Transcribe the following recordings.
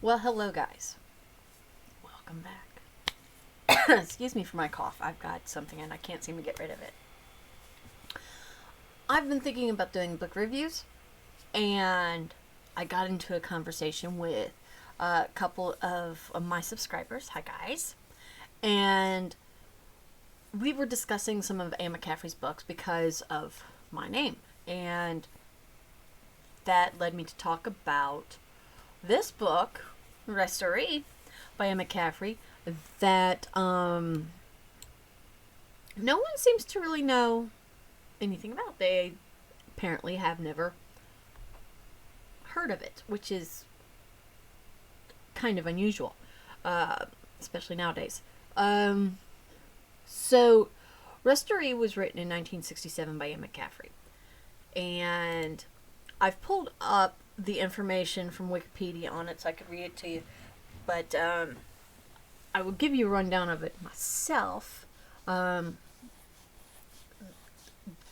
Well, hello, guys. Welcome back. Excuse me for my cough. I've got something and I can't seem to get rid of it. I've been thinking about doing book reviews, and I got into a conversation with a couple of my subscribers. Hi, guys. And we were discussing some of Anne McCaffrey's books because of my name. And that led me to talk about this book, Restoree, by Anne McCaffrey, that no one seems to really know anything about. They apparently have never heard of it, which is kind of unusual, especially nowadays. So, Restoree was written in 1967 by Anne McCaffrey, and I've pulled up the information from Wikipedia on it so I could read it to you, but I will give you a rundown of it myself.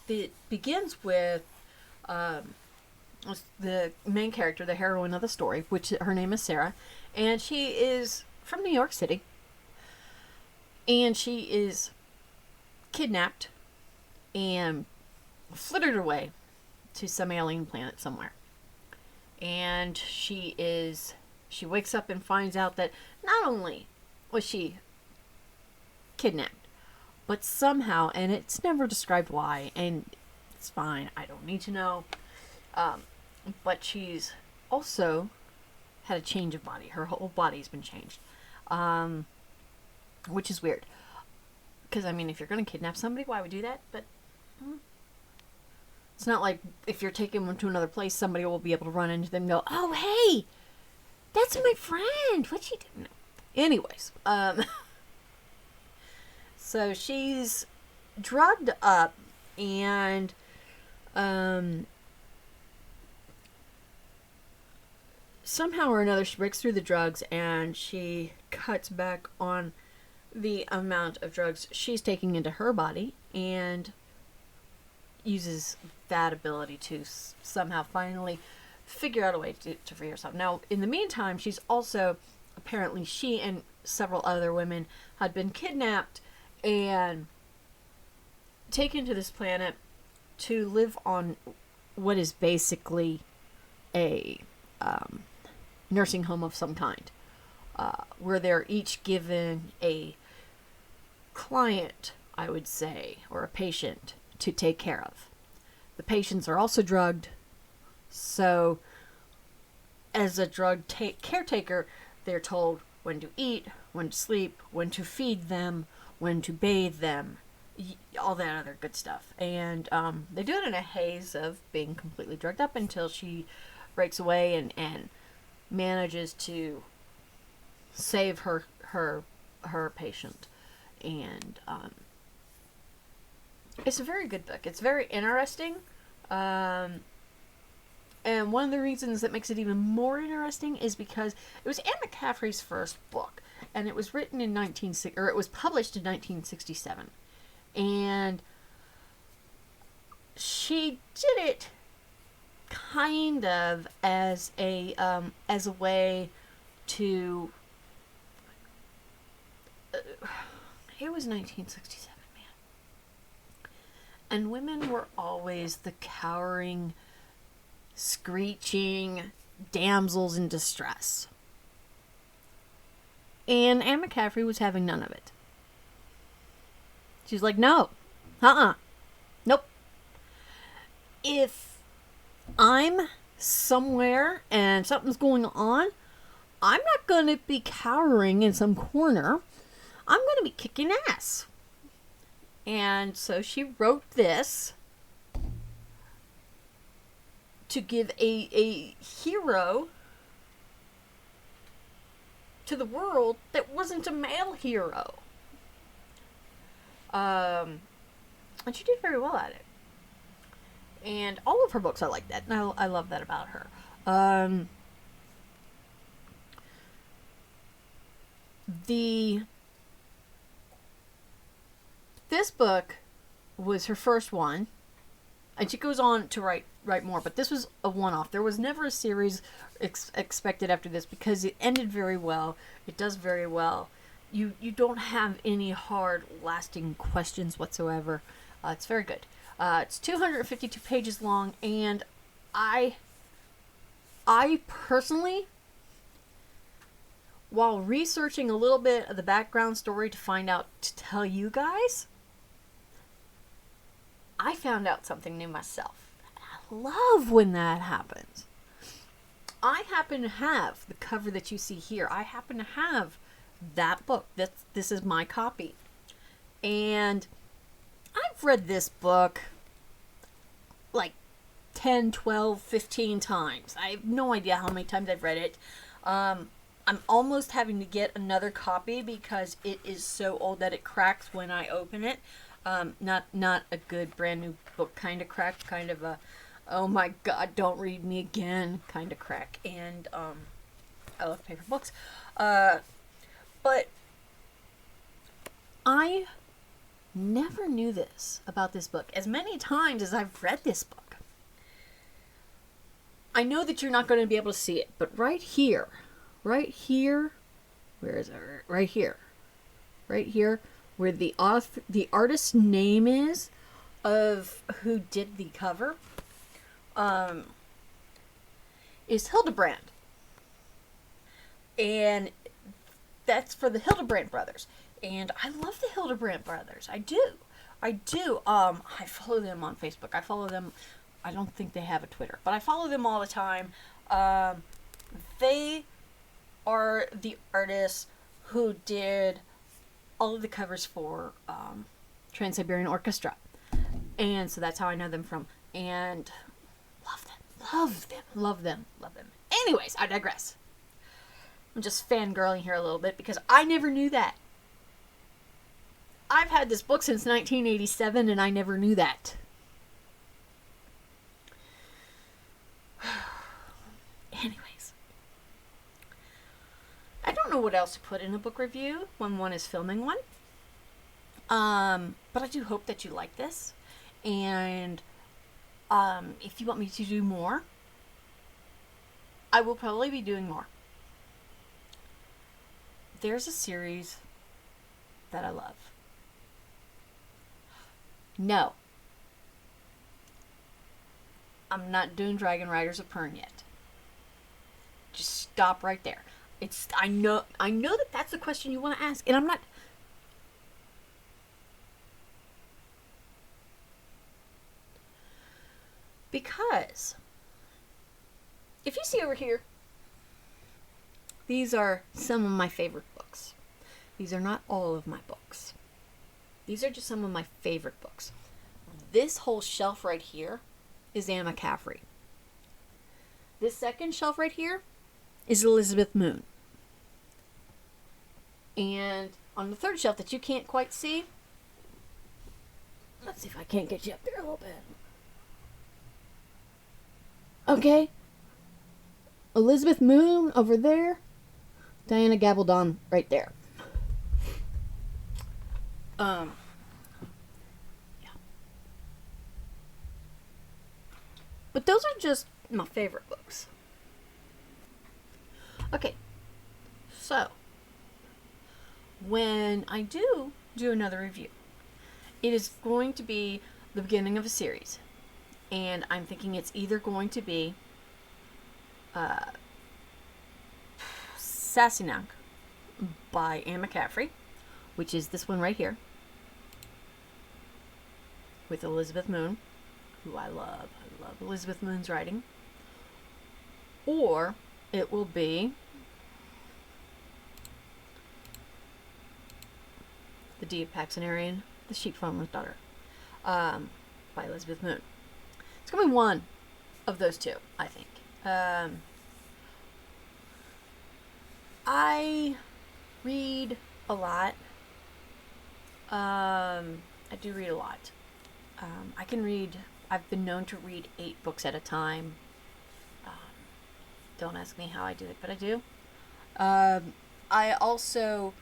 It begins with the main character, the heroine of the story, which her name is Sarah, and she is from New York City, and she is kidnapped and flittered away to some alien planet somewhere. And she wakes up and finds out that not only was she kidnapped, but somehow, and it's never described why, and it's fine, I don't need to know, but she's also had a change of body. Her whole body's been changed, which is weird. Because, I mean, if you're going to kidnap somebody, why would you do that? But it's not like if you're taking them to another place, somebody will be able to run into them and go, "Oh, hey, that's my friend. What's she doing?" Anyways, so she's drugged up, and somehow or another she breaks through the drugs, and she cuts back on the amount of drugs she's taking into her body, and uses that ability to somehow finally figure out a way to free herself. Now, in the meantime, she's also, apparently she and several other women had been kidnapped and taken to this planet to live on what is basically a nursing home of some kind, where they're each given a client, I would say, or a patient to take care of. The patients are also drugged, so as a drug caretaker, they're told when to eat, when to sleep, when to feed them, when to bathe them, all that other good stuff. And they do it in a haze of being completely drugged up until she breaks away and manages to save her patient. And it's a very good book. It's very interesting. And one of the reasons that makes it even more interesting is because it was Anne McCaffrey's first book, and it was written in it was published in 1967, and she did it kind of as a way to. It was 1967, man. And women were always the cowering, screeching damsels in distress. And Anne McCaffrey was having none of it. She's like, no. Nope. If I'm somewhere and something's going on, I'm not going to be cowering in some corner. I'm going to be kicking ass. And so she wrote this to give a hero to the world that wasn't a male hero. And she did very well at it. And all of her books are like that. And I love that about her. This book was her first one, And she goes on to write more, but this was a one-off. There was never a series expected after this because it ended very well. It does very well. You don't have any hard, lasting questions whatsoever. It's very good. It's 252 pages long, and I personally, while researching a little bit of the background story to find out to tell you guys, I found out something new myself. I love when that happens. I happen to have the cover that you see here. I happen to have that book. This is my copy. And I've read this book like 10, 12, 15 times. I have no idea how many times I've read it. I'm almost having to get another copy because it is so old that it cracks when I open it. Not a good brand new book kind of crack, kind of a, oh my god, don't read me again kind of crack. And I love paper books. But I never knew this about this book. As many times as I've read this book, I know that you're not going to be able to see it, but right here, where is it? Right here, where the artist's name is of who did the cover, is Hildebrand, and that's for the Hildebrand brothers. And I love the Hildebrand brothers. I do. I follow them on Facebook. I follow them. I don't think they have a Twitter, but I follow them all the time. They are the artists who did all of the covers for Trans-Siberian Orchestra. And so that's how I know them from. And love them. Anyways, I digress. I'm just fangirling here a little bit because I never knew that. I've had this book since 1987 and I never knew that. Anyways. I don't know what else to put in a book review when one is filming one. But I do hope that you like this. And if you want me to do more, I will probably be doing more. There's a series that I love. No. I'm not doing Dragon Riders of Pern yet. Just stop right there. I know that that's the question you want to ask, and I'm not. Because if you see over here, these are some of my favorite books. These are not all of my books. These are just some of my favorite books. This whole shelf right here is Anne McCaffrey. This second shelf right here is Elizabeth Moon. And on the third shelf that you can't quite see, let's see if I can't get you up there a little bit. Okay. Elizabeth Moon over there. Diana Gabaldon right there. Yeah. But those are just my favorite books. Okay. So, when I do another review, it is going to be the beginning of a series. And I'm thinking it's either going to be Sassenach by Anne McCaffrey, which is this one right here, with Elizabeth Moon, who I love. I love Elizabeth Moon's writing. Or it will be The Deed of Paxenarian, The Sheep Farmer's Daughter, by Elizabeth Moon. It's going to be one of those two, I think. I read a lot. I do read a lot. I've been known to read 8 books at a time. Don't ask me how I do it, but I do. I also,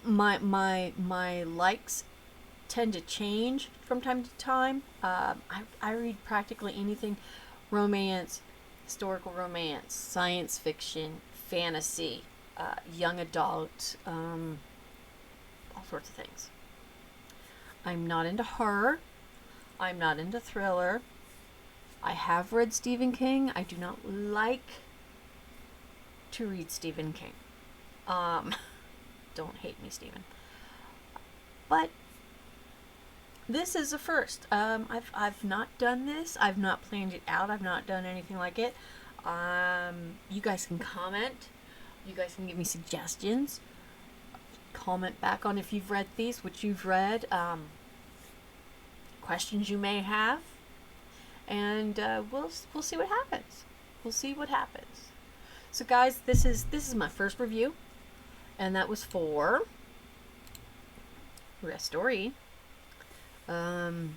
my likes tend to change from time to time. I read practically anything: romance, historical romance, science fiction, fantasy, young adult, all sorts of things. I'm not into horror. I'm not into thriller. I have read Stephen King. I do not like to read Stephen King. Don't hate me, Stephen. But this is a first. I've not done this. I've not planned it out. I've not done anything like it. You guys can comment. You guys can give me suggestions. Comment back on if you've read these, what you've read, questions you may have, and we'll see what happens. We'll see what happens. So, guys, this is my first review, and that was for Restoree. Don't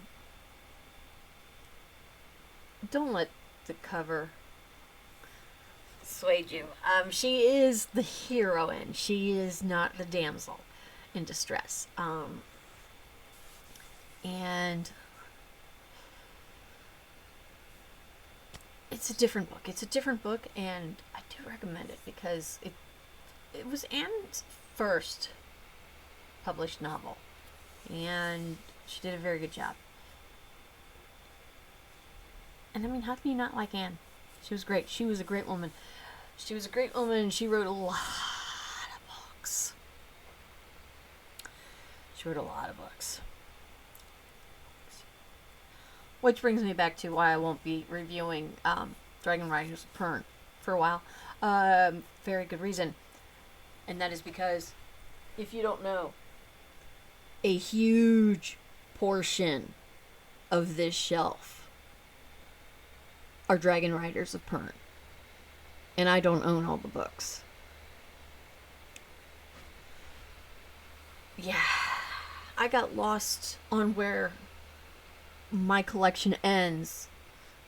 let the cover sway you. She is the heroine. She is not the damsel in distress. And it's a different book. It's a different book, and I do recommend it because it was Anne's first published novel, and she did a very good job. And I mean, how can you not like Anne? She was great. She was a great woman. She was a great woman, and she wrote a lot of books. She wrote a lot of books. Which brings me back to why I won't be reviewing Dragon Riders of Pern for a while. Very good reason. And that is because, if you don't know, a huge portion of this shelf are Dragon Riders of Pern. And I don't own all the books. Yeah. I got lost on where my collection ends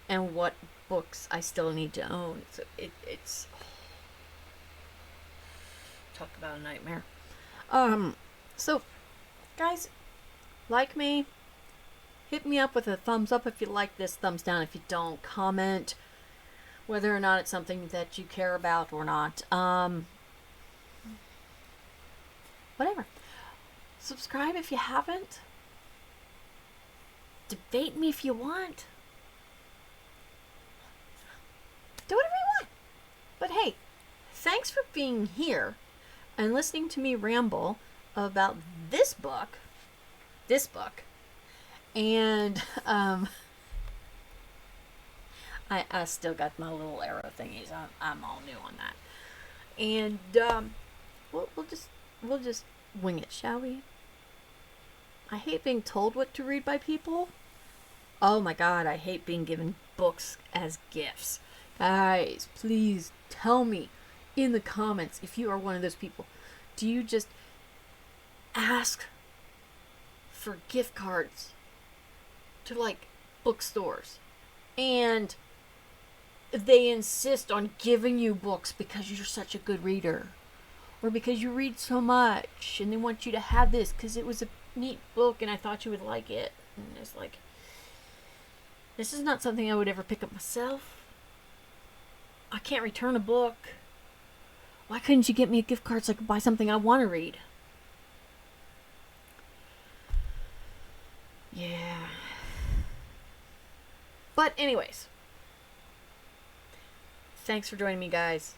and what books I still need to own. So it's talk about a nightmare. So guys, like me, hit me up with a thumbs up if you like this, thumbs down if you don't, comment whether or not it's something that you care about or not. Whatever. Subscribe if you haven't. Debate me if you want. Do whatever you want. But hey, thanks for being here and listening to me ramble about this book. And I still got my little arrow thingies. I'm all new on that. And we'll just wing it, shall we? I hate being told what to read by people. Oh my god, I hate being given books as gifts. Guys, please tell me in the comments if you are one of those people. Do you just ask for gift cards to like bookstores and they insist on giving you books because you're such a good reader, or because you read so much and they want you to have this because it was a neat book and I thought you would like it? And it's like, this is not something I would ever pick up myself. I can't return a book. Why couldn't you get me a gift card so I could buy something I want to read? Yeah. But anyways, thanks for joining me, guys.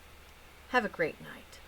Have a great night.